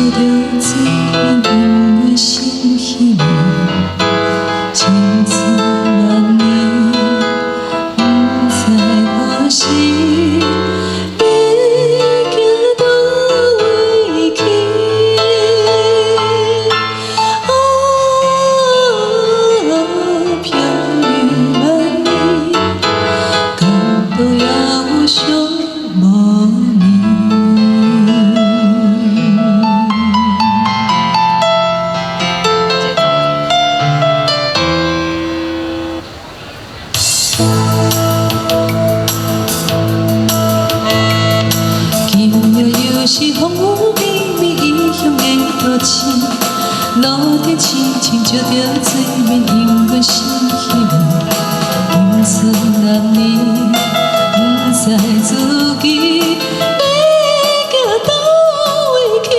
着最温暖的心希望，青丝难眠，不知何时要行倒位去。漂流万里，到倒也有伤无眠。今夜又是风雨绵绵异乡的土地，路灯青青照着水面，永远心希望。阴霜难离，不知自己要行倒位去。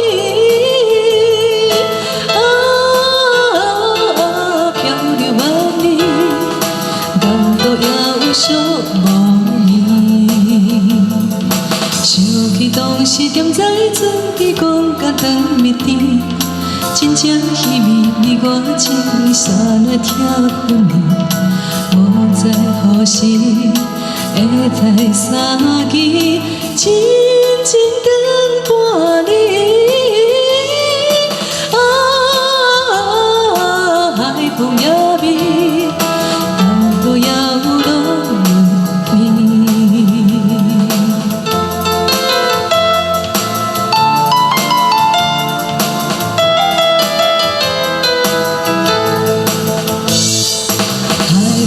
漂流万里，到倒也有伤无眠。想起当时踮在船边讲甲长眠甜，真正稀微你我情刹那拆分离，无知何时会再相见，真情长伴你。海风也美，到倒也有落雨天。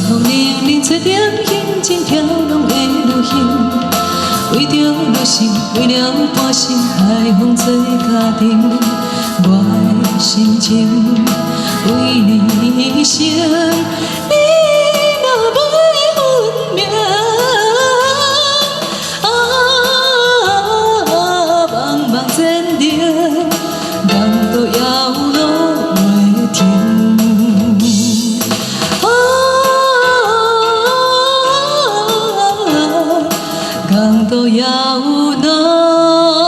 风凛凛，吹点风真飘拢会落行，为着路心，为了半生，海风做家庭，我的心情为你生。你若要运命，茫茫前程，人都也有路袂停。港都有那。